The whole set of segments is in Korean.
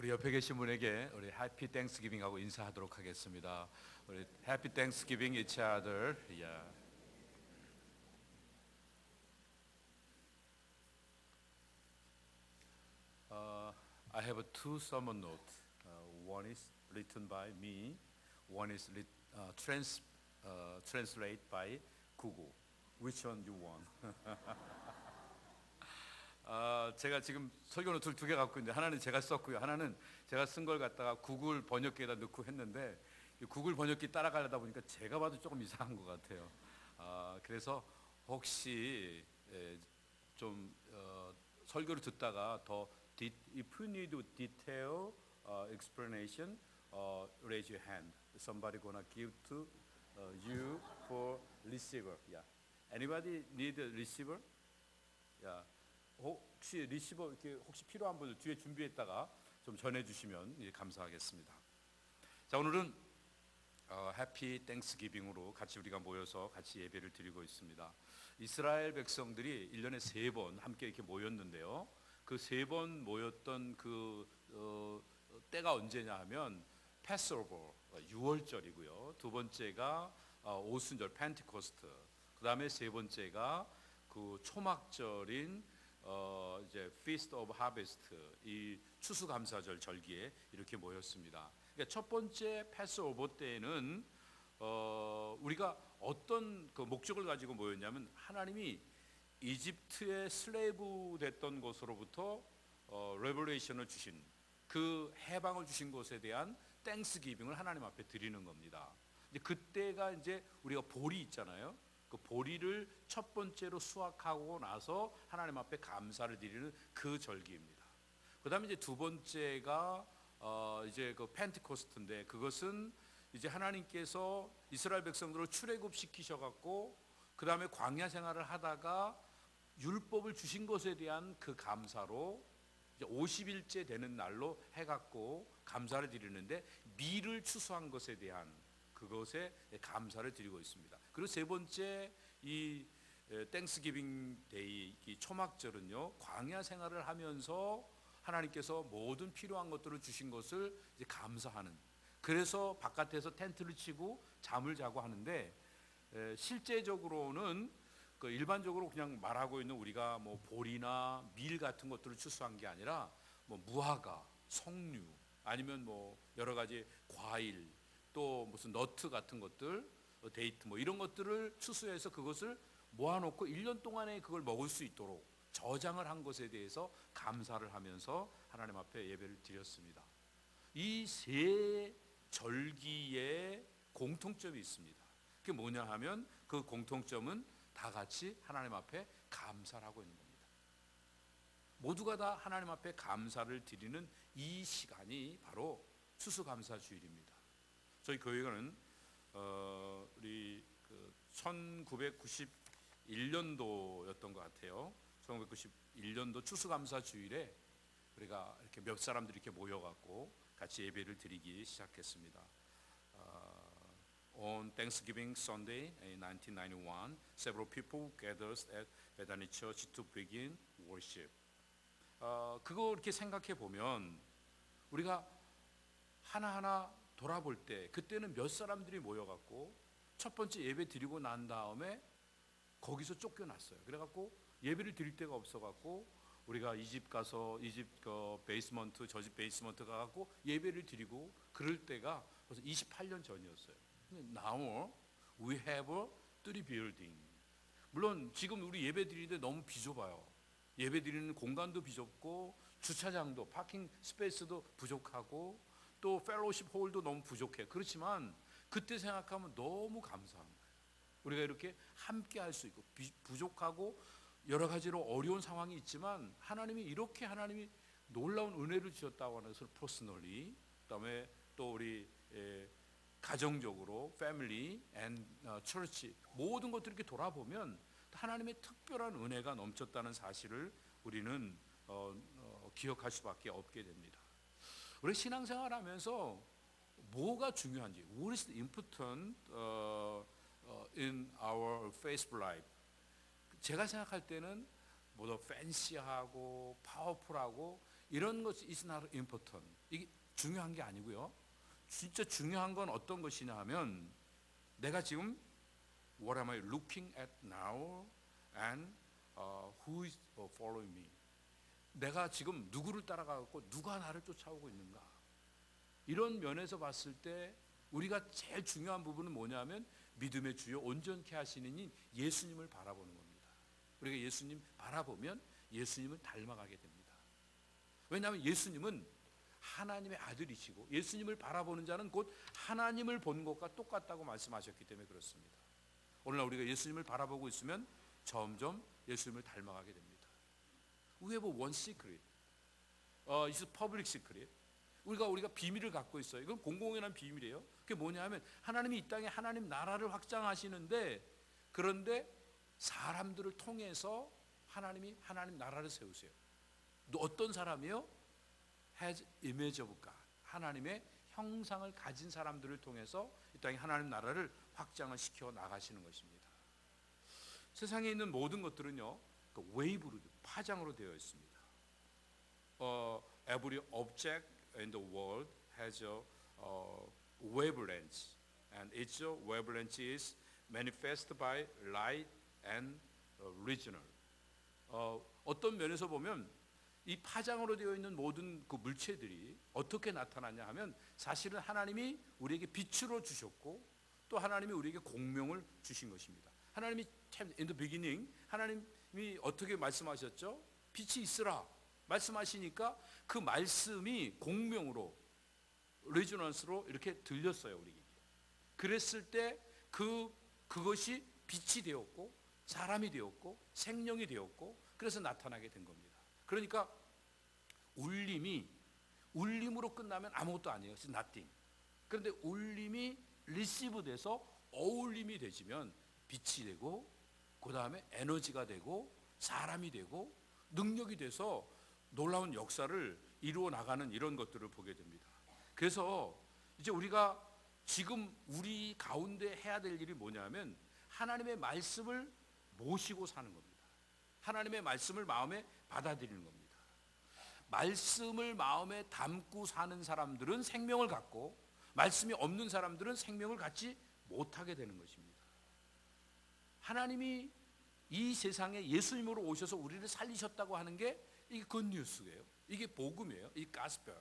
우리 옆에 계신 분에게 우리 해피 땡스기빙 하고 인사하도록 하겠습니다. 우리 해피 땡스기빙 each other. Yeah. I have two sermon notes. One is written by me. One is translated by Google. Which one you want? 제가 지금 설교 노트를 두 개 갖고 있는데 하나는 제가 썼고요. 하나는 제가 쓴 걸 갖다가 구글 번역기에다 넣고 했는데 이 구글 번역기 따라가려다 보니까 제가 봐도 조금 이상한 것 같아요. 그래서 혹시 좀 설교를 듣다가 더 if you need detail explanation, raise your hand. Somebody gonna give to you for receiver. Yeah. Anybody need a receiver? Yeah. 혹시 리시버 이렇게 혹시 필요한 분들 뒤에 준비했다가 좀 전해주시면 감사하겠습니다. 자, 오늘은 해피 땡스기빙으로 같이 우리가 모여서 같이 예배를 드리고 있습니다. 이스라엘 백성들이 1년에 3번 함께 이렇게 모였는데요. 그 3번 모였던 그 때가 언제냐 하면 패스오버 6월절이고요. 두 번째가 오순절 펜티코스트. 그 다음에 세 번째가 그 초막절인 이제 Feast of Harvest, 이 추수감사절 절기에 이렇게 모였습니다. 그러니까 첫 번째 패스오버 때에는 우리가 어떤 그 목적을 가지고 모였냐면 하나님이 이집트의 슬레이브 됐던 곳으로부터 레버레이션을 주신 그 해방을 주신 것에 대한 땡스기빙을 하나님 앞에 드리는 겁니다. 이제 그때가 이제 우리가 보리 있잖아요. 그 보리를 첫 번째로 수확하고 나서 하나님 앞에 감사를 드리는 그 절기입니다. 그다음에 이제 두 번째가 이제 그 펜테코스트인데 그것은 이제 하나님께서 이스라엘 백성들을 출애굽 시키셔 갖고 그다음에 광야 생활을 하다가 율법을 주신 것에 대한 그 감사로 이제 50일째 되는 날로 해 갖고 감사를 드리는데 밀을 추수한 것에 대한 그것에 감사를 드리고 있습니다. 그리고 세 번째 이 땡스기빙 데이 이 초막절은요, 광야 생활을 하면서 하나님께서 모든 필요한 것들을 주신 것을 이제 감사하는. 그래서 바깥에서 텐트를 치고 잠을 자고 하는데 실제적으로는 그 일반적으로 그냥 말하고 있는 우리가 뭐 보리나 밀 같은 것들을 추수한 게 아니라 뭐 무화과, 석류 아니면 뭐 여러 가지 과일 또 무슨 너트 같은 것들, 데이트 뭐 이런 것들을 추수해서 그것을 모아놓고 1년 동안에 그걸 먹을 수 있도록 저장을 한 것에 대해서 감사를 하면서 하나님 앞에 예배를 드렸습니다. 이 세 절기에 공통점이 있습니다. 그게 뭐냐 하면 그 공통점은 다 같이 하나님 앞에 감사를 하고 있는 겁니다. 모두가 다 하나님 앞에 감사를 드리는 이 시간이 바로 추수감사주일입니다. 저희 교회는 우리 그 1991년도였던 것 같아요. 1991년도 추수감사주일에 우리가 이렇게 몇 사람들이 이렇게 모여갖고 같이 예배를 드리기 시작했습니다. On Thanksgiving Sunday in 1991, several people gathered at Bethany Church to begin worship. 그거 이렇게 생각해 보면 우리가 하나하나 돌아볼 때 그때는 몇 사람들이 모여갖고 첫 번째 예배 드리고 난 다음에 거기서 쫓겨났어요. 그래갖고 예배를 드릴 데가 없어갖고 우리가 이 집 가서 이 집 베이스먼트 저 집 베이스먼트 가갖고 예배를 드리고 그럴 때가 벌써 28년 전이었어요. Now we have 3 building. 물론 지금 우리 예배 드리는데 너무 비좁아요. 예배 드리는 공간도 비좁고 주차장도 파킹 스페이스도 부족하고 또 펠로십 홀도 너무 부족해. 그렇지만 그때 생각하면 너무 감사한 거예요. 우리가 이렇게 함께 할 수 있고 부족하고 여러 가지로 어려운 상황이 있지만 하나님이 이렇게 하나님이 놀라운 은혜를 주셨다고 하는 것을 퍼스널리 그다음에 또 우리 가정적으로 패밀리 앤 처치 모든 것들 이렇게 돌아보면 하나님의 특별한 은혜가 넘쳤다는 사실을 우리는 기억할 수밖에 없게 됩니다. 우리 신앙생활하면서 뭐가 중요한지, what is important in our faith life? 제가 생각할 때는 뭐 더 팬시하고 파워풀하고 이런 것이 is not important. 이게 중요한 게 아니고요. 진짜 중요한 건 어떤 것이냐 하면 내가 지금 what am I looking at now and who is following me. 내가 지금 누구를 따라가고 누가 나를 쫓아오고 있는가. 이런 면에서 봤을 때 우리가 제일 중요한 부분은 뭐냐면 믿음의 주요 온전케 하시는 이 예수님을 바라보는 겁니다. 우리가 예수님 바라보면 예수님을 닮아가게 됩니다. 왜냐하면 예수님은 하나님의 아들이시고 예수님을 바라보는 자는 곧 하나님을 본 것과 똑같다고 말씀하셨기 때문에 그렇습니다. 오늘날 우리가 예수님을 바라보고 있으면 점점 예수님을 닮아가게 됩니다. We have one secret. It's a public secret. 우리가 비밀을 갖고 있어요. 이건 공공연한 비밀이에요. 그게 뭐냐 하면 하나님이 이 땅에 하나님 나라를 확장하시는데 그런데 사람들을 통해서 하나님이 하나님 나라를 세우세요. 어떤 사람이요? Has image of God. 하나님의 형상을 가진 사람들을 통해서 이 땅에 하나님 나라를 확장을 시켜 나가시는 것입니다. 세상에 있는 모든 것들은요, 그 웨이브로 파장으로 되어 있습니다. Every object in the world has a wavelength, and its wavelength is manifested by light and regional. 어떤 면에서 보면 이 파장으로 되어 있는 모든 그 물체들이 어떻게 나타나냐 하면 사실은 하나님이 우리에게 빛으로 주셨고 또 하나님이 우리에게 공명을 주신 것입니다. 하나님이 참 in the beginning 하나님이 어떻게 말씀하셨죠? 빛이 있으라 말씀하시니까 그 말씀이 공명으로 레조넌스로 이렇게 들렸어요 우리에게. 그랬을 때 그것이 빛이 되었고 사람이 되었고 생명이 되었고 그래서 나타나게 된 겁니다. 그러니까 울림으로 끝나면 아무것도 아니에요. It's nothing. 그런데 울림이 리시브 돼서 어울림이 되지면 빛이 되고 그 다음에 에너지가 되고 사람이 되고 능력이 돼서 놀라운 역사를 이루어 나가는 이런 것들을 보게 됩니다. 그래서 이제 우리가 지금 우리 가운데 해야 될 일이 뭐냐면 하나님의 말씀을 모시고 사는 겁니다. 하나님의 말씀을 마음에 받아들이는 겁니다. 말씀을 마음에 담고 사는 사람들은 생명을 갖고 말씀이 없는 사람들은 생명을 갖지 못하게 되는 것입니다. 하나님이 이 세상에 예수님으로 오셔서 우리를 살리셨다고 하는 게 이게 굿뉴스예요. 이게 복음이에요. 이 가스펠.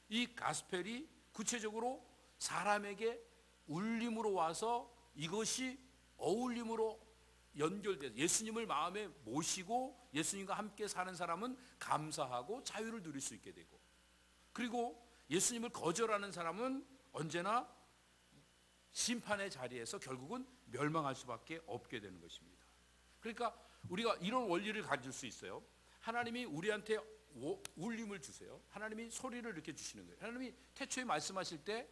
이 가스펠이 구체적으로 사람에게 울림으로 와서 이것이 어울림으로 연결돼서 예수님을 마음에 모시고 예수님과 함께 사는 사람은 감사하고 자유를 누릴 수 있게 되고 그리고 예수님을 거절하는 사람은 언제나 심판의 자리에서 결국은 멸망할 수밖에 없게 되는 것입니다. 그러니까 우리가 이런 원리를 가질 수 있어요. 하나님이 우리한테 울림을 주세요. 하나님이 소리를 이렇게 주시는 거예요. 하나님이 태초에 말씀하실 때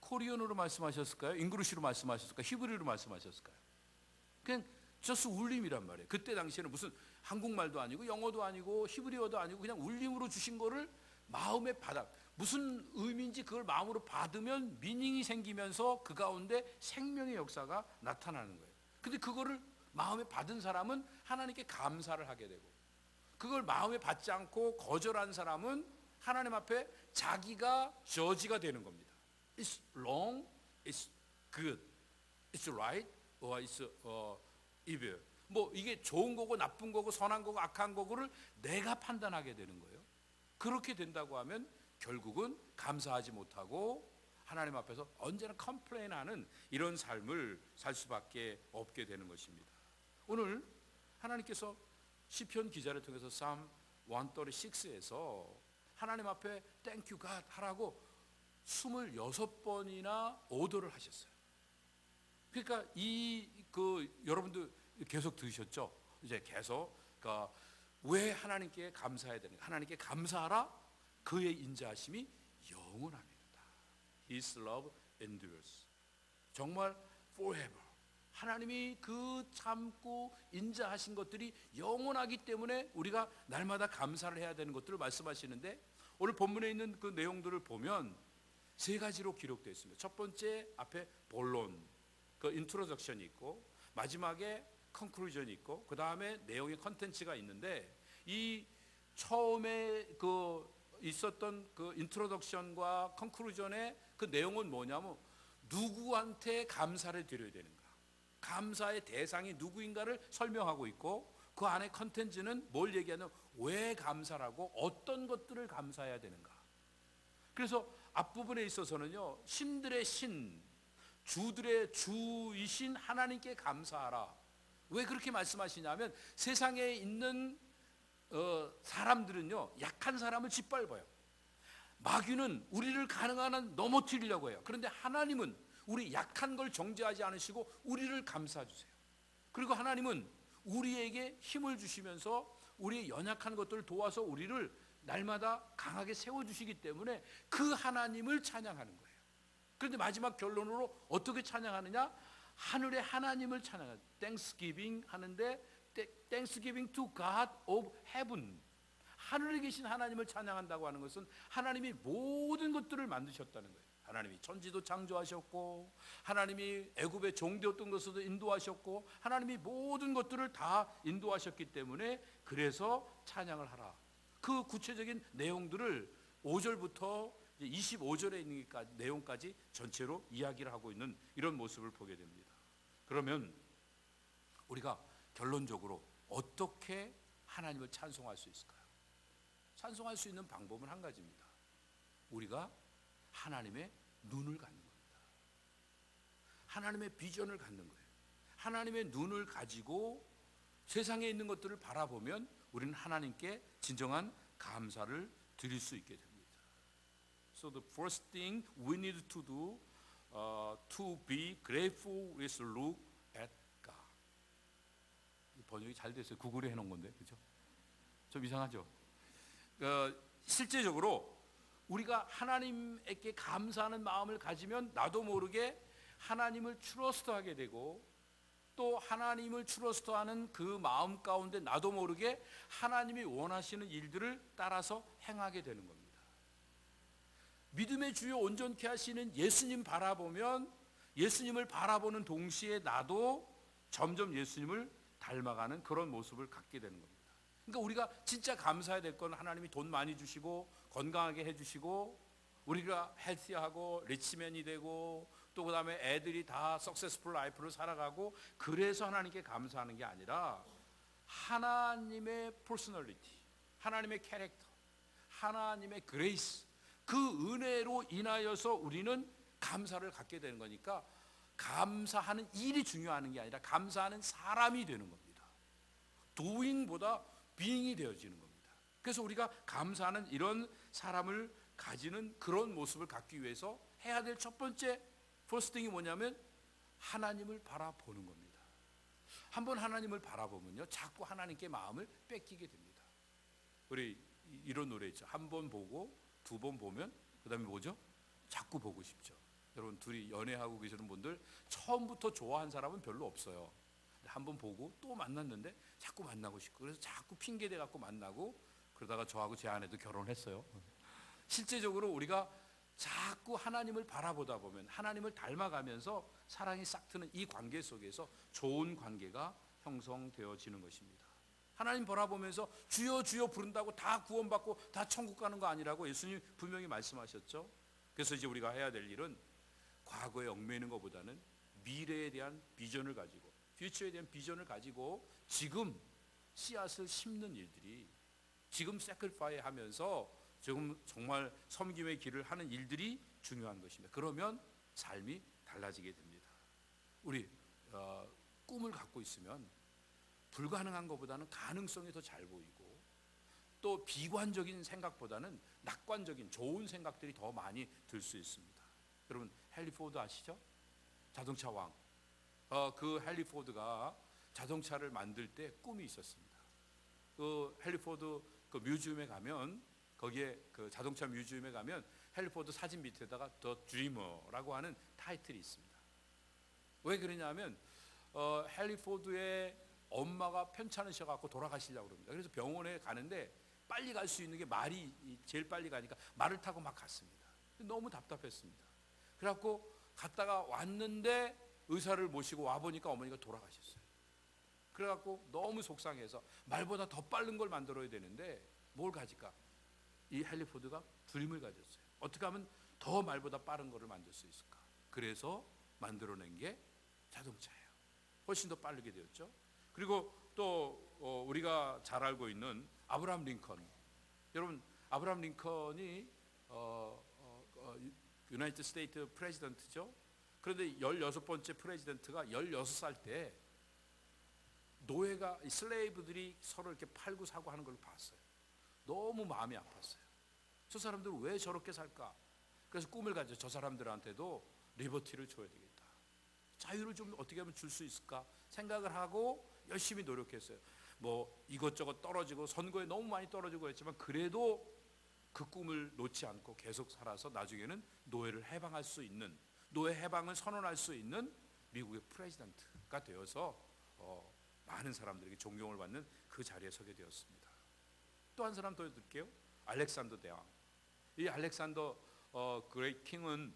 코리안으로 말씀하셨을까요? 잉글리시로 말씀하셨을까요? 히브리어로 말씀하셨을까요? 그냥 just 울림이란 말이에요. 그때 당시에는 무슨 한국말도 아니고 영어도 아니고 히브리어도 아니고 그냥 울림으로 주신 거를 마음에 받아 무슨 의미인지 그걸 마음으로 받으면 미닝이 생기면서 그 가운데 생명의 역사가 나타나는 거예요. 근데 그거를 마음에 받은 사람은 하나님께 감사를 하게 되고 그걸 마음에 받지 않고 거절한 사람은 하나님 앞에 자기가 저지가 되는 겁니다. It's wrong, it's good, it's right, or it's evil. 뭐 이게 좋은 거고 나쁜 거고 선한 거고 악한 거고를 내가 판단하게 되는 거예요. 그렇게 된다고 하면 결국은 감사하지 못하고 하나님 앞에서 언제나 컴플레인하는 이런 삶을 살 수밖에 없게 되는 것입니다. 오늘 하나님께서 시편 기자를 통해서 Psalm 136에서 하나님 앞에 Thank you God 하라고 26번이나 오더를 하셨어요. 그러니까 여러분도 계속 들으셨죠? 이제 계속 왜 하나님께 감사해야 되는가? 하나님께 감사하라. 그의 인자하심이 영원합니다. His love endures. 정말 forever. 하나님이 그 참고 인자하신 것들이 영원하기 때문에 우리가 날마다 감사를 해야 되는 것들을 말씀하시는데 오늘 본문에 있는 그 내용들을 보면 세 가지로 기록되어 있습니다. 첫 번째 앞에 본론, 그 인트로덕션이 있고 마지막에 컨클루전이 있고 그 다음에 내용의 컨텐츠가 있는데 이 처음에 그 있었던 그 인트로덕션과 컨클루전의 그 내용은 뭐냐면 누구한테 감사를 드려야 되는가, 감사의 대상이 누구인가를 설명하고 있고, 그 안에 컨텐츠는 뭘 얘기하냐면 왜 감사라고, 어떤 것들을 감사해야 되는가. 그래서 앞부분에 있어서는요, 신들의 신, 주들의 주이신 하나님께 감사하라. 왜 그렇게 말씀하시냐면 세상에 있는 사람들은요, 약한 사람을 짓밟아요. 마귀는 우리를 가능한 한 넘어뜨리려고 해요. 그런데 하나님은 우리 약한 걸 정죄하지 않으시고 우리를 감싸 주세요. 그리고 하나님은 우리에게 힘을 주시면서 우리의 연약한 것들을 도와서 우리를 날마다 강하게 세워주시기 때문에 그 하나님을 찬양하는 거예요. 그런데 마지막 결론으로 어떻게 찬양하느냐? 하늘의 하나님을 찬양해요. Thanksgiving 하는데 Thanksgiving to God of Heaven, 하늘에 계신 하나님을 찬양한다고 하는 것은 하나님이 모든 것들을 만드셨다는 거예요. 하나님이 천지도 창조하셨고, 하나님이 애굽의 종되었던 것으로 인도하셨고, 하나님이 모든 것들을 다 인도하셨기 때문에 그래서 찬양을 하라. 그 구체적인 내용들을 5절부터 25절에 있는 내용까지 전체로 이야기를 하고 있는 이런 모습을 보게 됩니다. 그러면 우리가 결론적으로 어떻게 하나님을 찬송할 수 있을까요? 찬송할 수 있는 방법은 한 가지입니다. 우리가 하나님의 눈을 갖는 겁니다. 하나님의 비전을 갖는 거예요. 하나님의 눈을 가지고 세상에 있는 것들을 바라보면 우리는 하나님께 진정한 감사를 드릴 수 있게 됩니다. So the first thing we need to do to be grateful is look at God. 번역이 잘 됐어요. 구글에 해놓은 건데, 그렇죠? 좀 이상하죠? 실제적으로 우리가 하나님께 감사하는 마음을 가지면 나도 모르게 하나님을 트러스트하게 되고, 또 하나님을 트러스트하는 그 마음 가운데 나도 모르게 하나님이 원하시는 일들을 따라서 행하게 되는 겁니다. 믿음의 주요 온전케 하시는 예수님 바라보면, 예수님을 바라보는 동시에 나도 점점 예수님을 닮아가는 그런 모습을 갖게 되는 겁니다. 그러니까 우리가 진짜 감사해야 될 건 하나님이 돈 많이 주시고 건강하게 해주시고 우리가 헬시하고 리치맨이 되고, 또 그 다음에 애들이 다 석세스풀 라이프를 살아가고, 그래서 하나님께 감사하는 게 아니라 하나님의 퍼스널리티, 하나님의 캐릭터, 하나님의 그레이스, 그 은혜로 인하여서 우리는 감사를 갖게 되는 거니까, 감사하는 일이 중요한 게 아니라 감사하는 사람이 되는 겁니다. doing보다 being이 되어지는 겁니다. 그래서 우리가 감사하는 이런 사람을 가지는 그런 모습을 갖기 위해서 해야 될 첫 번째 first thing이 뭐냐면 하나님을 바라보는 겁니다. 한번 하나님을 바라보면요, 자꾸 하나님께 마음을 뺏기게 됩니다. 우리 이런 노래 있죠. 한 번 보고 두 번 보면 그 다음에 뭐죠? 자꾸 보고 싶죠. 여러분, 둘이 연애하고 계시는 분들 처음부터 좋아한 사람은 별로 없어요. 한 번 보고 또 만났는데 자꾸 만나고 싶고, 그래서 자꾸 핑계대 갖고 만나고, 그러다가 저하고 제 아내도 결혼했어요. 실제적으로 우리가 자꾸 하나님을 바라보다 보면, 하나님을 닮아가면서 사랑이 싹 트는 이 관계 속에서 좋은 관계가 형성되어지는 것입니다. 하나님 바라보면서 주여 주여 부른다고 다 구원받고 다 천국 가는 거 아니라고 예수님 분명히 말씀하셨죠. 그래서 이제 우리가 해야 될 일은 과거에 얽매이는 것보다는 미래에 대한 비전을 가지고, 퓨처에 대한 비전을 가지고 지금 씨앗을 심는 일들이, 지금 세크리파이 하면서 지금 정말 섬김의 길을 하는 일들이 중요한 것입니다. 그러면 삶이 달라지게 됩니다. 우리 꿈을 갖고 있으면 불가능한 것보다는 가능성이 더 잘 보이고, 또 비관적인 생각보다는 낙관적인 좋은 생각들이 더 많이 들 수 있습니다. 여러분, 헨리 포드 아시죠? 자동차 왕. 그 헨리 포드가 자동차를 만들 때 꿈이 있었습니다. 그 헨리 포드 그 뮤지엄에 가면, 거기에 그 자동차 뮤지엄에 가면 헨리 포드 사진 밑에다가 The Dreamer라고 하는 타이틀이 있습니다. 왜 그러냐면 헨리 포드의 엄마가 편찮으셔 갖고 돌아가시려고 그럽니다. 그래서 병원에 가는데 빨리 갈 수 있는 게 말이 제일 빨리 가니까 말을 타고 막 갔습니다. 너무 답답했습니다. 그래갖고 갔다가 왔는데 의사를 모시고 와보니까 어머니가 돌아가셨어요. 그래갖고 너무 속상해서 말보다 더 빠른 걸 만들어야 되는데 뭘 가질까? 이 헨리 포드가 드림을 가졌어요. 어떻게 하면 더 말보다 빠른 거를 만들 수 있을까? 그래서 만들어낸 게 자동차예요. 훨씬 더 빠르게 되었죠. 그리고 또 우리가 잘 알고 있는 아브라함 링컨. 여러분, 아브라함 링컨이 유나이티드 스테이트 프레지던트죠. 그런데 16번째 프레지던트가 16살 때 노예가, 슬레이브들이 서로 이렇게 팔고 사고 하는 걸 봤어요. 너무 마음이 아팠어요. 저 사람들은 왜 저렇게 살까? 그래서 꿈을 가져. 저 사람들한테도 리버티를 줘야 되겠다. 자유를 좀 어떻게 하면 줄 수 있을까 생각을 하고 열심히 노력했어요. 뭐 이것저것 떨어지고 선거에 너무 많이 떨어지고 했지만 그래도 그 꿈을 놓지 않고 계속 살아서 나중에는 노예를 해방할 수 있는, 노예 해방을 선언할 수 있는 미국의 프레지던트가 되어서 많은 사람들에게 존경을 받는 그 자리에 서게 되었습니다. 또 한 사람 더 드릴게요. 알렉산더 대왕. 이 알렉산더 그레이트 킹은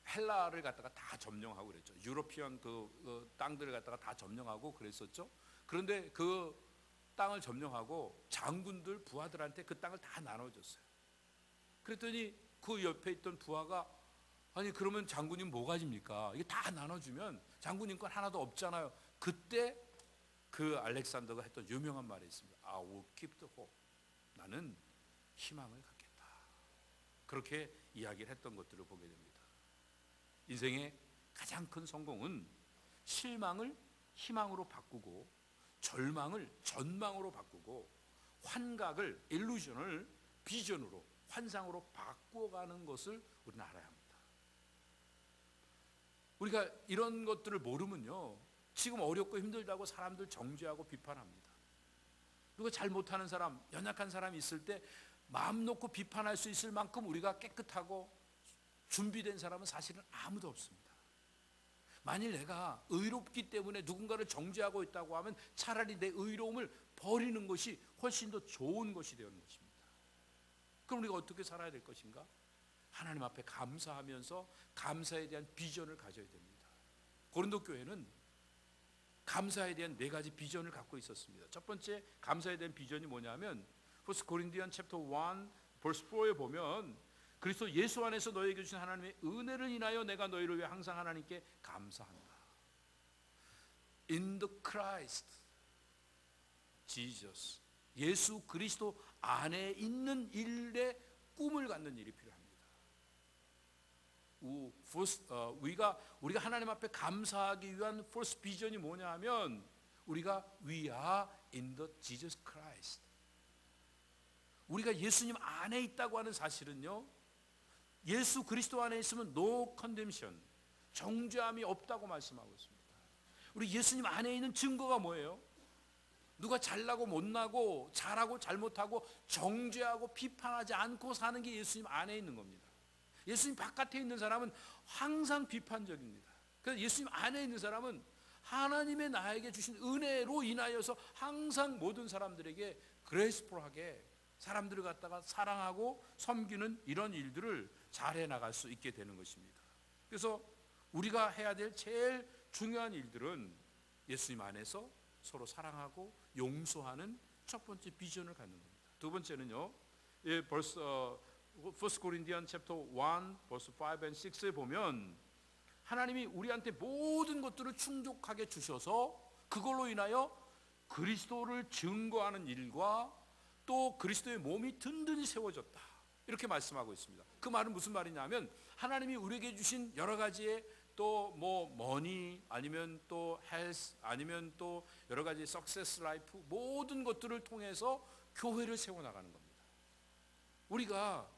헬라를 갖다가 다 점령하고 그랬죠. 유로피언 그 땅들을 갖다가 다 점령하고 그랬었죠. 그런데 그 땅을 점령하고 장군들, 부하들한테 그 땅을 다 나눠줬어요. 그랬더니 그 옆에 있던 부하가, 아니 그러면 장군님 뭐 가집니까? 이게 다 나눠주면 장군님 건 하나도 없잖아요. 그때 그 알렉산더가 했던 유명한 말이 있습니다. I will keep the hope. 나는 희망을 갖겠다. 그렇게 이야기를 했던 것들을 보게 됩니다. 인생의 가장 큰 성공은 실망을 희망으로 바꾸고, 절망을 전망으로 바꾸고, 환각을, 일루전을 비전으로, 환상으로 바꾸어가는 것을 우리는 알아야 합니다. 우리가 이런 것들을 모르면요, 지금 어렵고 힘들다고 사람들 정죄하고 비판합니다. 누가 잘못하는 사람, 연약한 사람이 있을 때 마음 놓고 비판할 수 있을 만큼 우리가 깨끗하고 준비된 사람은 사실은 아무도 없습니다. 만일 내가 의롭기 때문에 누군가를 정죄하고 있다고 하면 차라리 내 의로움을 버리는 것이 훨씬 더 좋은 것이 되는 것입니다. 그럼 우리가 어떻게 살아야 될 것인가? 하나님 앞에 감사하면서 감사에 대한 비전을 가져야 됩니다. 고린도 교회는 감사에 대한 4가지 비전을 갖고 있었습니다. 첫 번째 감사에 대한 비전이 뭐냐면 1 Corinthians chapter 1 verse 4에 보면 그리스도 예수 안에서 너희에게 주신 하나님의 은혜를 인하여 내가 너희를 위해 항상 하나님께 감사한다. In the Christ Jesus, 예수 그리스도 안에 있는 일에 꿈을 갖는 일이 필요합니다. 우리가 하나님 앞에 감사하기 위한 first 비전이 뭐냐 하면 우리가 we are in the Jesus Christ. 우리가 예수님 안에 있다고 하는 사실은요, 예수 그리스도 안에 있으면 no condemnation, 정죄함이 없다고 말씀하고 있습니다. 우리 예수님 안에 있는 증거가 뭐예요? 누가 잘나고 못나고 잘하고 잘못하고 정죄하고 비판하지 않고 사는 게 예수님 안에 있는 겁니다. 예수님 바깥에 있는 사람은 항상 비판적입니다. 그래서 예수님 안에 있는 사람은 하나님의 나에게 주신 은혜로 인하여서 항상 모든 사람들에게 그레이스풀하게 사람들을 갖다가 사랑하고 섬기는 이런 일들을 잘해 나갈 수 있게 되는 것입니다. 그래서 우리가 해야 될 제일 중요한 일들은 예수님 안에서 서로 사랑하고 용서하는 첫 번째 비전을 갖는 겁니다. 두 번째는요, 벌써 1 Corinthians chapter 1 verse 5 and 6에 보면 하나님이 우리한테 모든 것들을 충족하게 주셔서 그걸로 인하여 그리스도를 증거하는 일과 또 그리스도의 몸이 든든히 세워졌다, 이렇게 말씀하고 있습니다. 그 말은 무슨 말이냐면 하나님이 우리에게 주신 여러 가지의 또 뭐 머니 아니면 또 헬스 아니면 또 여러 가지 석세스 라이프, 모든 것들을 통해서 교회를 세워나가는 겁니다. 우리가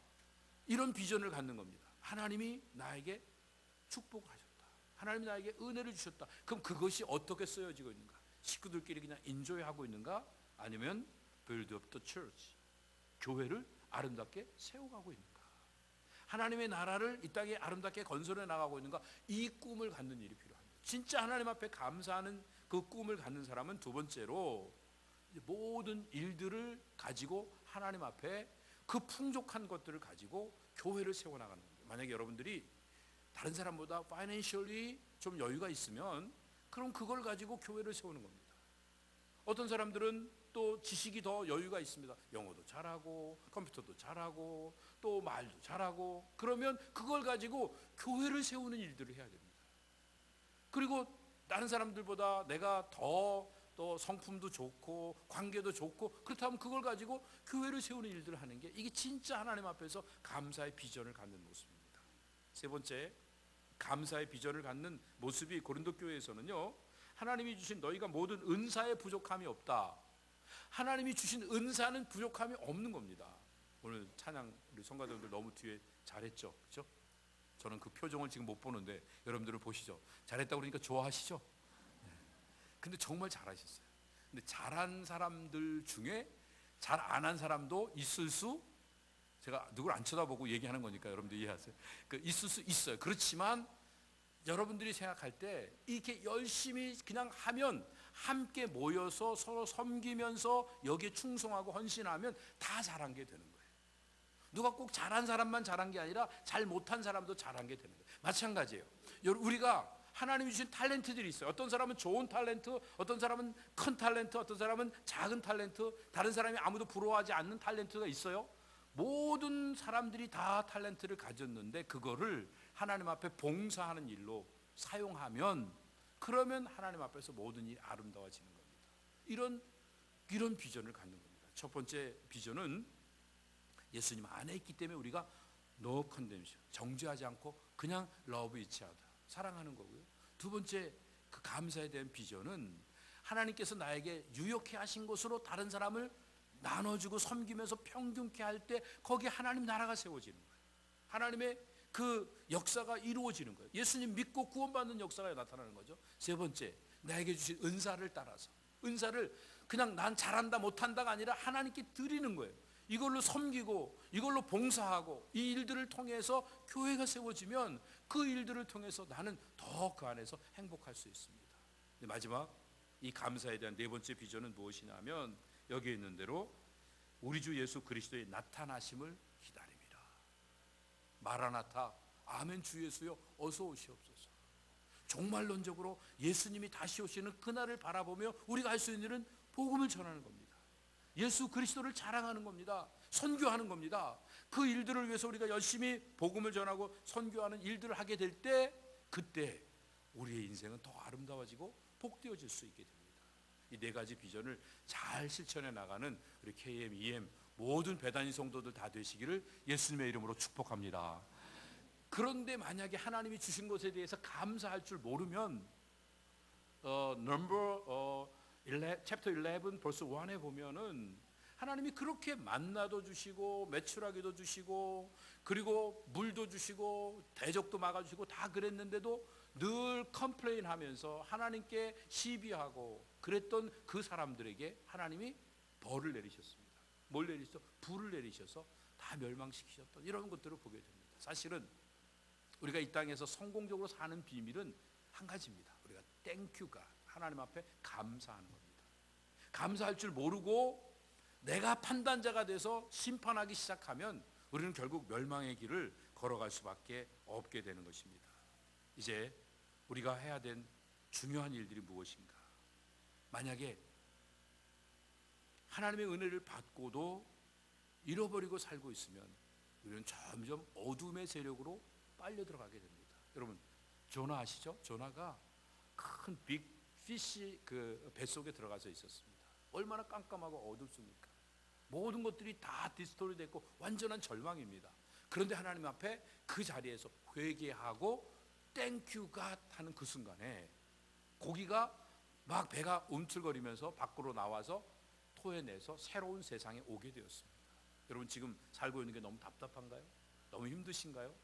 이런 비전을 갖는 겁니다. 하나님이 나에게 축복을 하셨다, 하나님이 나에게 은혜를 주셨다. 그럼 그것이 어떻게 쓰여지고 있는가? 식구들끼리 그냥 인조이하고 있는가? 아니면 build up the church, 교회를 아름답게 세워가고 있는가? 하나님의 나라를 이 땅에 아름답게 건설해 나가고 있는가? 이 꿈을 갖는 일이 필요합니다. 진짜 하나님 앞에 감사하는 그 꿈을 갖는 사람은 두 번째로 모든 일들을 가지고 하나님 앞에 그 풍족한 것들을 가지고 교회를 세워나가는 겁니다. 만약에 여러분들이 다른 사람보다 파이낸셜리 좀 여유가 있으면 그럼 그걸 가지고 교회를 세우는 겁니다. 어떤 사람들은 또 지식이 더 여유가 있습니다. 영어도 잘하고 컴퓨터도 잘하고 또 말도 잘하고, 그러면 그걸 가지고 교회를 세우는 일들을 해야 됩니다. 그리고 다른 사람들보다 내가 또 성품도 좋고 관계도 좋고 그렇다면 그걸 가지고 교회를 세우는 일들을 하는 게, 이게 진짜 하나님 앞에서 감사의 비전을 갖는 모습입니다. 세 번째, 감사의 비전을 갖는 모습이 고린도 교회에서는요, 하나님이 주신 너희가 모든 은사에 부족함이 없다. 하나님이 주신 은사는 부족함이 없는 겁니다. 오늘 찬양 우리 성가대원들 너무 뒤에 잘했죠, 그렇죠? 저는 그 표정을 지금 못 보는데 여러분들은 보시죠. 잘했다고 그러니까 좋아하시죠? 근데 정말 잘하셨어요. 근데 잘한 사람들 중에 잘 안 한 사람도 있을 수, 제가 누굴 안 쳐다보고 얘기하는 거니까 여러분들 이해하세요. 있을 수 있어요. 그렇지만 여러분들이 생각할 때 이렇게 열심히 그냥 하면, 함께 모여서 서로 섬기면서 여기에 충성하고 헌신하면 다 잘한 게 되는 거예요. 누가 꼭 잘한 사람만 잘한 게 아니라 잘 못한 사람도 잘한 게 되는 거예요. 마찬가지예요. 우리가 하나님이 주신 탤런트들이 있어요. 어떤 사람은 좋은 탤런트, 어떤 사람은 큰 탤런트, 어떤 사람은 작은 탤런트, 다른 사람이 아무도 부러워하지 않는 탤런트가 있어요. 모든 사람들이 다 탤런트를 가졌는데 그거를 하나님 앞에 봉사하는 일로 사용하면, 그러면 하나님 앞에서 모든 일이 아름다워지는 겁니다. 이런 비전을 갖는 겁니다. 첫 번째 비전은 예수님 안에 있기 때문에 우리가 no condemnation, 정죄하지 않고 그냥 love each other, 사랑하는 거고요. 두 번째, 그 감사에 대한 비전은 하나님께서 나에게 유혹해 하신 것으로 다른 사람을 나눠주고 섬기면서 평균케 할 때 거기에 하나님 나라가 세워지는 거예요. 하나님의 그 역사가 이루어지는 거예요. 예수님 믿고 구원받는 역사가 나타나는 거죠. 세 번째, 나에게 주신 은사를 따라서, 은사를 그냥 난 잘한다 못한다가 아니라 하나님께 드리는 거예요. 이걸로 섬기고 이걸로 봉사하고 이 일들을 통해서 교회가 세워지면 그 일들을 통해서 나는 더 그 안에서 행복할 수 있습니다. 마지막, 이 감사에 대한 네 번째 비전은 무엇이냐면 여기에 있는 대로 우리 주 예수 그리스도의 나타나심을 기다립니다. 마라나타, 아멘 주 예수여 어서 오시옵소서. 종말론적으로 예수님이 다시 오시는 그날을 바라보며 우리가 할 수 있는 일은 복음을 전하는 겁니다. 예수 그리스도를 자랑하는 겁니다. 선교하는 겁니다. 그 일들을 위해서 우리가 열심히 복음을 전하고 선교하는 일들을 하게 될 때, 그때 우리의 인생은 더 아름다워지고 복되어질 수 있게 됩니다. 이 네 가지 비전을 잘 실천해 나가는 우리 KM, EM 모든 배단위 성도들 다 되시기를 예수님의 이름으로 축복합니다. 그런데 만약에 하나님이 주신 것에 대해서 감사할 줄 모르면 챕터 11 벌스 1에 보면은 하나님이 그렇게 만나도 주시고 메추라기도 주시고 그리고 물도 주시고 대적도 막아주시고 다 그랬는데도 늘 컴플레인 하면서 하나님께 시비하고 그랬던 그 사람들에게 하나님이 벌을 내리셨습니다. 뭘 내리셨어? 불을 내리셔서 다 멸망시키셨던 이런 것들을 보게 됩니다. 사실은 우리가 이 땅에서 성공적으로 사는 비밀은 한 가지입니다. 우리가 땡큐가 하나님 앞에 감사하는 겁니다. 감사할 줄 모르고 내가 판단자가 돼서 심판하기 시작하면 우리는 결국 멸망의 길을 걸어갈 수밖에 없게 되는 것입니다. 이제 우리가 해야 된 중요한 일들이 무엇인가? 만약에 하나님의 은혜를 받고도 잃어버리고 살고 있으면 우리는 점점 어둠의 세력으로 빨려 들어가게 됩니다. 여러분, 조나 아시죠? 조나가 큰 빅피시 그 뱃속에 들어가서 있었습니다. 얼마나 깜깜하고 어둡습니까? 모든 것들이 다 디스토리 됐고 완전한 절망입니다. 그런데 하나님 앞에 그 자리에서 회개하고 땡큐 갓 하는 그 순간에 고기가 막 배가 움틀거리면서 밖으로 나와서 토해내서 새로운 세상에 오게 되었습니다. 여러분, 지금 살고 있는 게 너무 답답한가요? 너무 힘드신가요?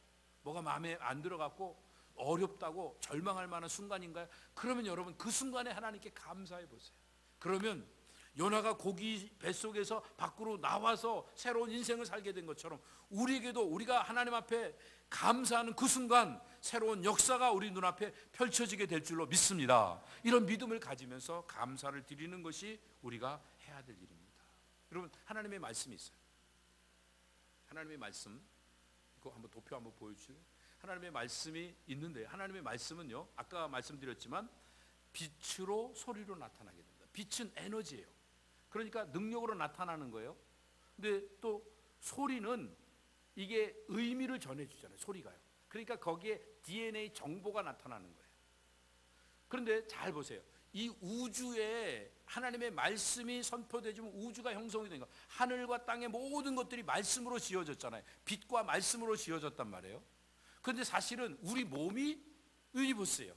뭐가 마음에 안 들어갔고 어렵다고 절망할 만한 순간인가요? 그러면 여러분 그 순간에 하나님께 감사해 보세요. 그러면 요나가 고기 뱃속에서 밖으로 나와서 새로운 인생을 살게 된 것처럼 우리에게도 우리가 하나님 앞에 감사하는 그 순간 새로운 역사가 우리 눈앞에 펼쳐지게 될 줄로 믿습니다. 이런 믿음을 가지면서 감사를 드리는 것이 우리가 해야 될 일입니다. 여러분, 하나님의 말씀이 있어요. 하나님의 말씀, 이거 한번 도표 한번 보여주세요. 하나님의 말씀이 있는데, 하나님의 말씀은요, 아까 말씀드렸지만 빛으로 소리로 나타나게 됩니다. 빛은 에너지예요. 그러니까 능력으로 나타나는 거예요. 근데 또 소리는 이게 의미를 전해주잖아요. 소리가요. 그러니까 거기에 DNA 정보가 나타나는 거예요. 그런데 잘 보세요. 이 우주에 하나님의 말씀이 선포되지면 우주가 형성이 된 거. 하늘과 땅의 모든 것들이 말씀으로 지어졌잖아요. 빛과 말씀으로 지어졌단 말이에요. 그런데 사실은 우리 몸이 유니버스예요.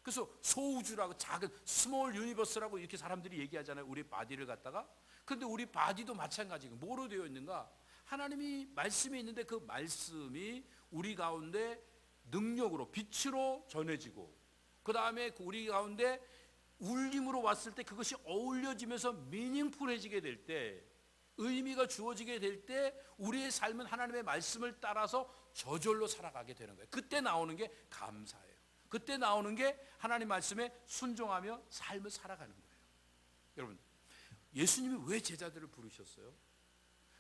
그래서 소우주라고, 작은 스몰 유니버스라고 이렇게 사람들이 얘기하잖아요. 우리 바디를 갖다가. 근데 우리 바디도 마찬가지고 뭐로 되어 있는가? 하나님이 말씀이 있는데 그 말씀이 우리 가운데 능력으로, 빛으로 전해지고, 그 다음에 우리 가운데 울림으로 왔을 때 그것이 어울려지면서 미닝풀해지게 될 때, 의미가 주어지게 될 때 우리의 삶은 하나님의 말씀을 따라서 저절로 살아가게 되는 거예요. 그때 나오는 게 감사예요. 그때 나오는 게 하나님 말씀에 순종하며 삶을 살아가는 거예요. 여러분, 예수님이 왜 제자들을 부르셨어요?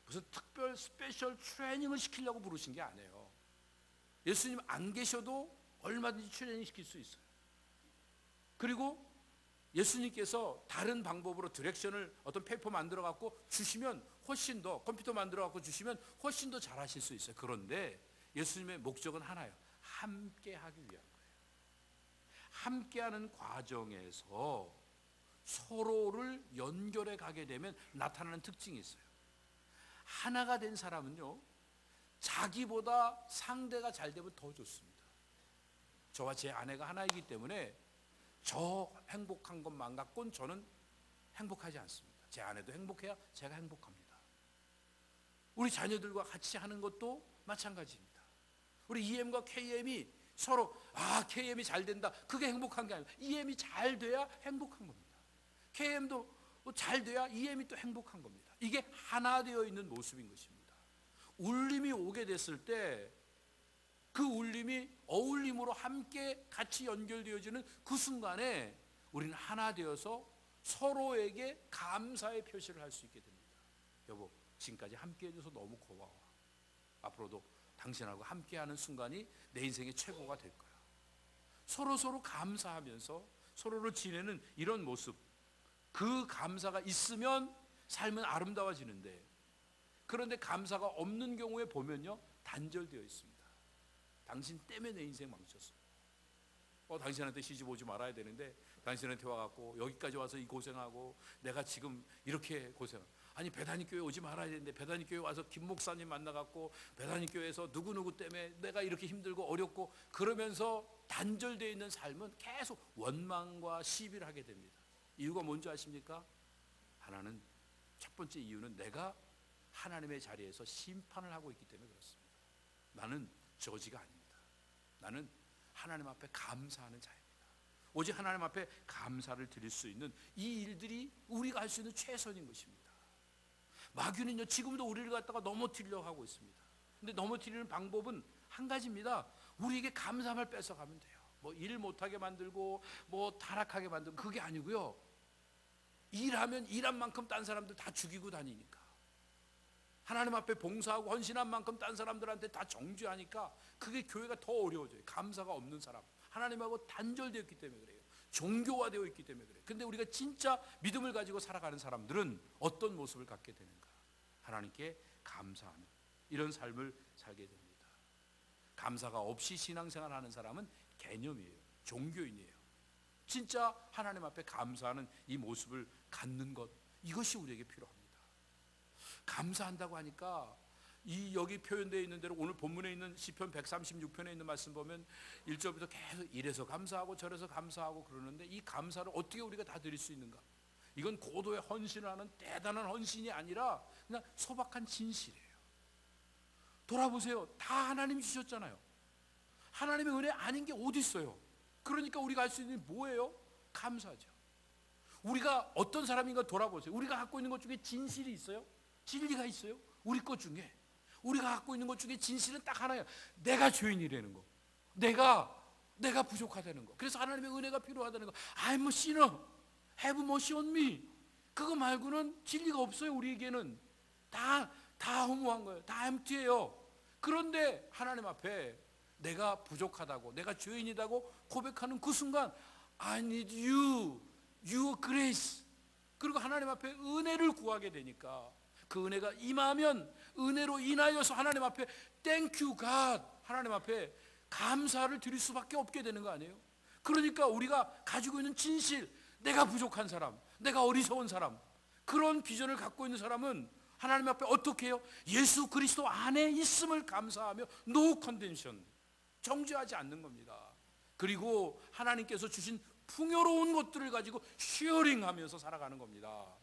무슨 특별 스페셜 트레이닝을 시키려고 부르신 게 아니에요. 예수님 안 계셔도 얼마든지 트레이닝 시킬 수 있어요. 그리고 예수님께서 다른 방법으로 디렉션을 어떤 페이퍼 만들어 갖고 주시면 훨씬 더, 컴퓨터 만들어 갖고 주시면 훨씬 더 잘하실 수 있어요. 그런데 예수님의 목적은 하나예요. 함께 하기 위한 거예요. 함께하는 과정에서 서로를 연결해 가게 되면 나타나는 특징이 있어요. 하나가 된 사람은요, 자기보다 상대가 잘 되면 더 좋습니다. 저와 제 아내가 하나이기 때문에 저 행복한 것만 갖고는 저는 행복하지 않습니다. 제 아내도 행복해야 제가 행복합니다. 우리 자녀들과 같이 하는 것도 마찬가지입니다. 우리 EM과 KM이 서로 KM이 잘 된다, 그게 행복한 게 아니라 EM이 잘 돼야 행복한 겁니다. KM도 잘 돼야 EM이 또 행복한 겁니다. 이게 하나 되어 있는 모습인 것입니다. 울림이 오게 됐을 때 그 울림이 어울림으로 함께 같이 연결되어지는 그 순간에 우리는 하나 되어서 서로에게 감사의 표시를 할 수 있게 됩니다. 여보, 지금까지 함께 해줘서 너무 고마워. 앞으로도 당신하고 함께하는 순간이 내 인생의 최고가 될 거야. 서로 감사하면서 서로를 지내는 이런 모습, 그 감사가 있으면 삶은 아름다워지는데, 그런데 감사가 없는 경우에 보면요, 단절되어 있습니다. 당신 때문에 내 인생 망쳤어. 당신한테 시집 오지 말아야 되는데 당신한테 와갖고 여기까지 와서 이 고생하고, 내가 지금 이렇게 고생, 아니 배단위 교회 오지 말아야 되는데 배단위 교회 와서 김 목사님 만나갖고 배단위 교회에서 누구누구 때문에 내가 이렇게 힘들고 어렵고, 그러면서 단절되어 있는 삶은 계속 원망과 시비를 하게 됩니다. 이유가 뭔지 아십니까? 하나는, 첫 번째 이유는 내가 하나님의 자리에서 심판을 하고 있기 때문에 그렇습니다. 나는 저지가 아닙니다. 나는 하나님 앞에 감사하는 자입니다. 오직 하나님 앞에 감사를 드릴 수 있는 이 일들이 우리가 할 수 있는 최선인 것입니다. 마귀는요, 지금도 우리를 갖다가 넘어뜨리려고 하고 있습니다. 근데 넘어뜨리는 방법은 한 가지입니다. 우리에게 감사함을 뺏어가면 돼요. 뭐 일 못하게 만들고 뭐 타락하게 만들고, 그게 아니고요, 일하면 일한 만큼 딴 사람들 다 죽이고 다니니까, 하나님 앞에 봉사하고 헌신한 만큼 딴 사람들한테 다 정죄하니까 그게 교회가 더 어려워져요. 감사가 없는 사람, 하나님하고 단절되어 있기 때문에 그래요. 종교화되어 있기 때문에 그래요. 근데 우리가 진짜 믿음을 가지고 살아가는 사람들은 어떤 모습을 갖게 되는가? 하나님께 감사하는 이런 삶을 살게 됩니다. 감사가 없이 신앙생활 하는 사람은 개념이에요. 종교인이에요. 진짜 하나님 앞에 감사하는 이 모습을 갖는 것, 이것이 우리에게 필요합니다. 감사한다고 하니까 이 여기 표현되어 있는 대로 오늘 본문에 있는 시편 136편에 있는 말씀 보면 1절부터 계속 이래서 감사하고 저래서 감사하고 그러는데, 이 감사를 어떻게 우리가 다 드릴 수 있는가? 이건 고도의 헌신을 하는 대단한 헌신이 아니라 그냥 소박한 진실이에요. 돌아보세요. 다 하나님이 주셨잖아요. 하나님의 은혜 아닌 게 어디 있어요? 그러니까 우리가 할 수 있는 게 뭐예요? 감사죠. 우리가 어떤 사람인가 돌아보세요. 우리가 갖고 있는 것 중에 진실이 있어요? 진리가 있어요? 우리 것 중에 우리가 갖고 있는 것 중에 진실은 딱 하나예요. 내가 죄인이라는 거, 내가 부족하다는 거. 그래서 하나님의 은혜가 필요하다는 거. I'm a sinner, have mercy on me. 그거 말고는 진리가 없어요. 우리에게는 다 허무한 거예요. 다 empty예요. 그런데 하나님 앞에 내가 부족하다고, 내가 죄인이라고 고백하는 그 순간, I need you, your grace. 그리고 하나님 앞에 은혜를 구하게 되니까 그 은혜가 임하면 은혜로 인하여서 하나님 앞에 땡큐 갓, 하나님 앞에 감사를 드릴 수밖에 없게 되는 거 아니에요? 그러니까 우리가 가지고 있는 진실, 내가 부족한 사람, 내가 어리석은 사람, 그런 비전을 갖고 있는 사람은 하나님 앞에 어떻게 해요? 예수 그리스도 안에 있음을 감사하며 no condemnation, 정죄하지 않는 겁니다. 그리고 하나님께서 주신 풍요로운 것들을 가지고 쉐어링하면서 살아가는 겁니다.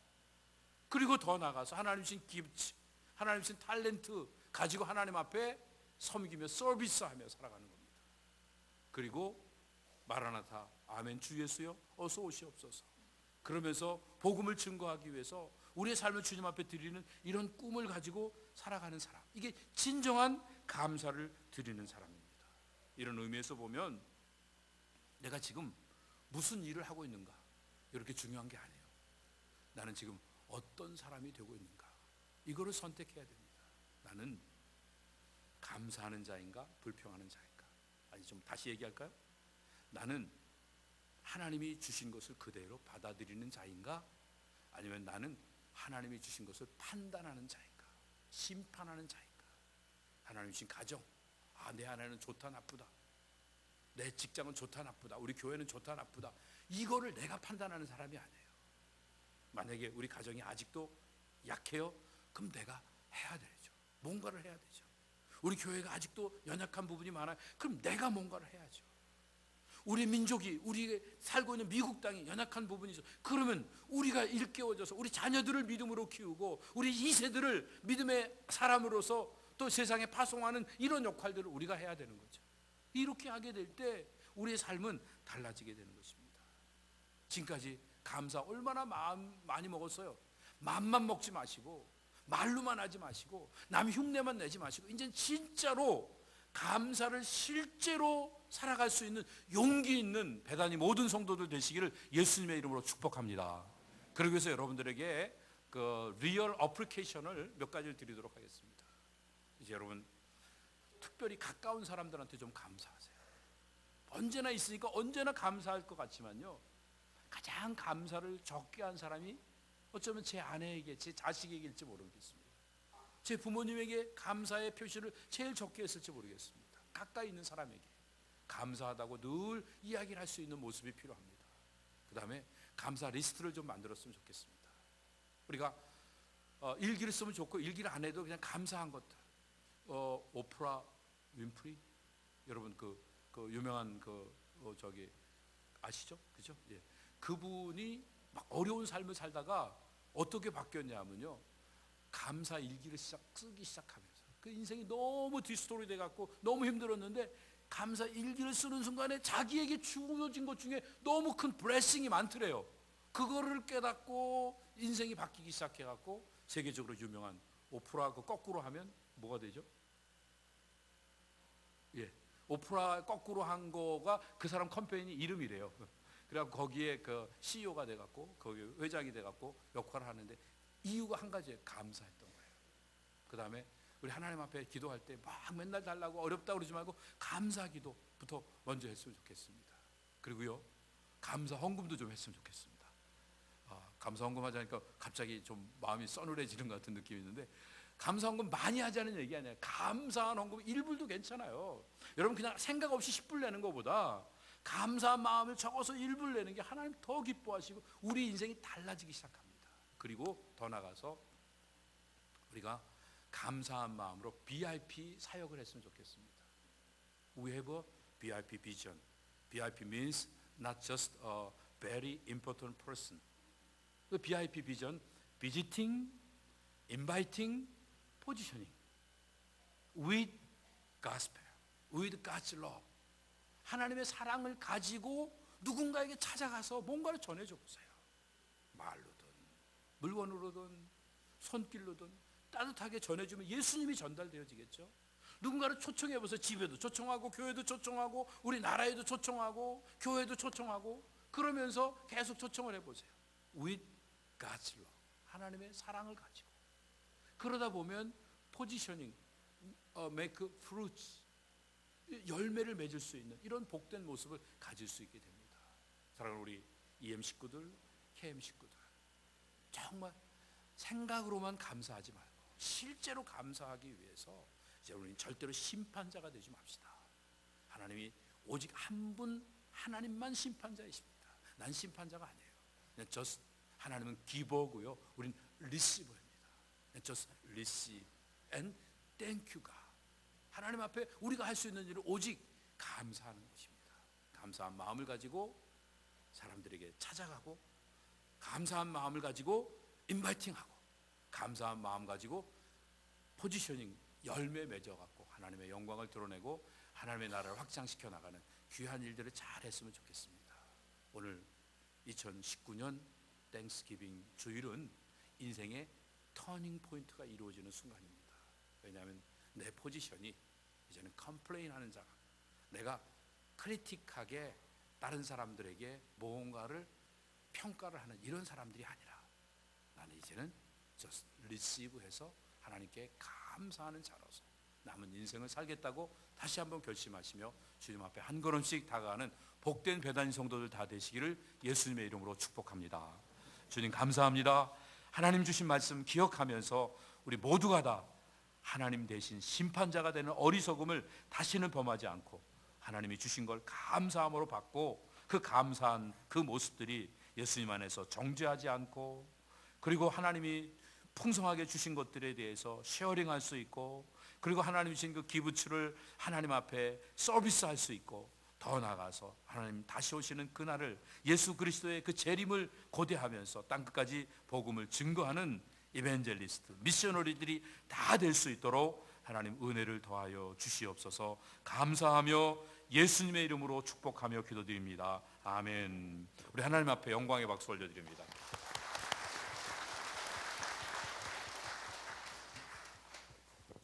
그리고 더 나가서 하나님 주신 기프트, 하나님 주신 탤런트 가지고 하나님 앞에 섬기며 서비스하며 살아가는 겁니다. 그리고 마라나타, 아멘, 주 예수여 어서 오시옵소서. 그러면서 복음을 증거하기 위해서 우리의 삶을 주님 앞에 드리는 이런 꿈을 가지고 살아가는 사람, 이게 진정한 감사를 드리는 사람입니다. 이런 의미에서 보면 내가 지금 무슨 일을 하고 있는가, 이렇게 중요한 게 아니에요. 나는 지금 어떤 사람이 되고 있는가, 이거를 선택해야 됩니다. 나는 감사하는 자인가 불평하는 자인가. 아니, 좀 다시 얘기할까요? 나는 하나님이 주신 것을 그대로 받아들이는 자인가, 아니면 나는 하나님이 주신 것을 판단하는 자인가, 심판하는 자인가. 하나님 주신 가정, 내 아내는 좋다 나쁘다, 내 직장은 좋다 나쁘다, 우리 교회는 좋다 나쁘다, 이거를 내가 판단하는 사람이 아니에요. 만약에 우리 가정이 아직도 약해요, 그럼 내가 해야 되죠. 뭔가를 해야 되죠. 우리 교회가 아직도 연약한 부분이 많아요, 그럼 내가 뭔가를 해야죠. 우리 민족이, 우리 살고 있는 미국 땅이 연약한 부분이 있어, 그러면 우리가 일깨워져서 우리 자녀들을 믿음으로 키우고 우리 2세들을 믿음의 사람으로서 또 세상에 파송하는 이런 역할들을 우리가 해야 되는 거죠. 이렇게 하게 될 때 우리의 삶은 달라지게 되는 것입니다. 지금까지 감사 얼마나 마음 많이 먹었어요. 맘만 먹지 마시고, 말로만 하지 마시고, 남 흉내만 내지 마시고, 이제 진짜로 감사를 실제로 살아갈 수 있는 용기 있는 배단이 모든 성도들 되시기를 예수님의 이름으로 축복합니다. 그러기 위해서 여러분들에게 그 리얼 어플리케이션을 몇 가지를 드리도록 하겠습니다. 이제 여러분 특별히 가까운 사람들한테 좀 감사하세요. 언제나 있으니까 언제나 감사할 것 같지만요, 가장 감사를 적게 한 사람이 어쩌면 제 아내에게, 제 자식에게일지 모르겠습니다. 제 부모님에게 감사의 표시를 제일 적게 했을지 모르겠습니다. 가까이 있는 사람에게 감사하다고 늘 이야기를 할 수 있는 모습이 필요합니다. 그 다음에 감사 리스트를 좀 만들었으면 좋겠습니다. 우리가 일기를 쓰면 좋고, 일기를 안 해도 그냥 감사한 것들. 오프라 윈프리, 여러분 그 유명한 저기 아시죠? 그죠? 예. 그분이 막 어려운 삶을 살다가 어떻게 바뀌었냐면요, 감사 일기를 쓰기 시작하면서 그 인생이 너무 디스토리 돼 갖고 너무 힘들었는데 감사 일기를 쓰는 순간에 자기에게 주어진 것 중에 너무 큰 블레싱이 많더래요. 그거를 깨닫고 인생이 바뀌기 시작해 갖고 세계적으로 유명한 오프라 그 거꾸로 하면 뭐가 되죠? 예, 오프라 거꾸로 한 거가 그 사람 컴퍼니 이름이래요. 그래갖고 거기에 그 CEO가 돼갖고 거기 회장이 돼갖고 역할을 하는데, 이유가 한 가지예요. 감사했던 거예요. 그 다음에 우리 하나님 앞에 기도할 때 막 맨날 달라고 어렵다고 그러지 말고 감사 기도부터 먼저 했으면 좋겠습니다. 그리고요, 감사 헌금도 좀 했으면 좋겠습니다. 감사 헌금 하자니까 갑자기 좀 마음이 서늘해지는 것 같은 느낌이 있는데, 감사 헌금 많이 하자는 얘기 아니에요. 감사한 헌금 1불도 괜찮아요. 여러분 그냥 생각 없이 10불 내는 것보다 감사한 마음을 적어서 1불 내는 게 하나님 더 기뻐하시고 우리 인생이 달라지기 시작합니다. 그리고 더 나가서 우리가 감사한 마음으로 BIP 사역을 했으면 좋겠습니다. We have a BIP vision. BIP means not just a very important person. The BIP vision, visiting, inviting, positioning with gospel, with God's love. 하나님의 사랑을 가지고 누군가에게 찾아가서 뭔가를 전해줘 보세요. 말로든 물건으로든 손길로든 따뜻하게 전해주면 예수님이 전달되어지겠죠. 누군가를 초청해 보세요. 집에도 초청하고 교회도 초청하고 우리 나라에도 초청하고 교회도 초청하고, 그러면서 계속 초청을 해보세요. With God's love, 하나님의 사랑을 가지고. 그러다 보면 포지셔닝, make fruits, 열매를 맺을 수 있는 이런 복된 모습을 가질 수 있게 됩니다. 사랑하는 우리 EM 식구들, KM 식구들, 정말 생각으로만 감사하지 말고 실제로 감사하기 위해서 이제 우리는 절대로 심판자가 되지 맙시다. 하나님이 오직 한 분 하나님만 심판자이십니다. 난 심판자가 아니에요. 그냥 just 하나님은 기버고요. 우린 receiver입니다. just receive and thank you God. 하나님 앞에 우리가 할 수 있는 일은 오직 감사하는 것입니다. 감사한 마음을 가지고 사람들에게 찾아가고, 감사한 마음을 가지고 인바이팅하고, 감사한 마음 가지고 포지셔닝 열매 맺어갖고 하나님의 영광을 드러내고 하나님의 나라를 확장시켜 나가는 귀한 일들을 잘 했으면 좋겠습니다. 오늘 2019년 땡스기빙 주일은 인생의 터닝 포인트가 이루어지는 순간입니다. 왜냐하면 내 포지션이 이제는 컴플레인 하는 자가, 내가 크리틱하게 다른 사람들에게 무언가를 평가를 하는 이런 사람들이 아니라 나는 이제는 just receive해서 하나님께 감사하는 자로서 남은 인생을 살겠다고 다시 한번 결심하시며 주님 앞에 한 걸음씩 다가가는 복된 배단인 성도들 다 되시기를 예수님의 이름으로 축복합니다. 주님 감사합니다. 하나님 주신 말씀 기억하면서 우리 모두가 다 하나님 대신 심판자가 되는 어리석음을 다시는 범하지 않고 하나님이 주신 걸 감사함으로 받고, 그 감사한 그 모습들이 예수님 안에서 정죄하지 않고, 그리고 하나님이 풍성하게 주신 것들에 대해서 쉐어링할 수 있고, 그리고 하나님 주신 그 기부추를 하나님 앞에 서비스할 수 있고, 더 나아가서 하나님 다시 오시는 그날을 예수 그리스도의 그 재림을 고대하면서 땅끝까지 복음을 증거하는 이벤젤리스트, 미셔너리들이 다 될 수 있도록 하나님 은혜를 더하여 주시옵소서. 감사하며 예수님의 이름으로 축복하며 기도드립니다. 아멘. 우리 하나님 앞에 영광의 박수 올려드립니다.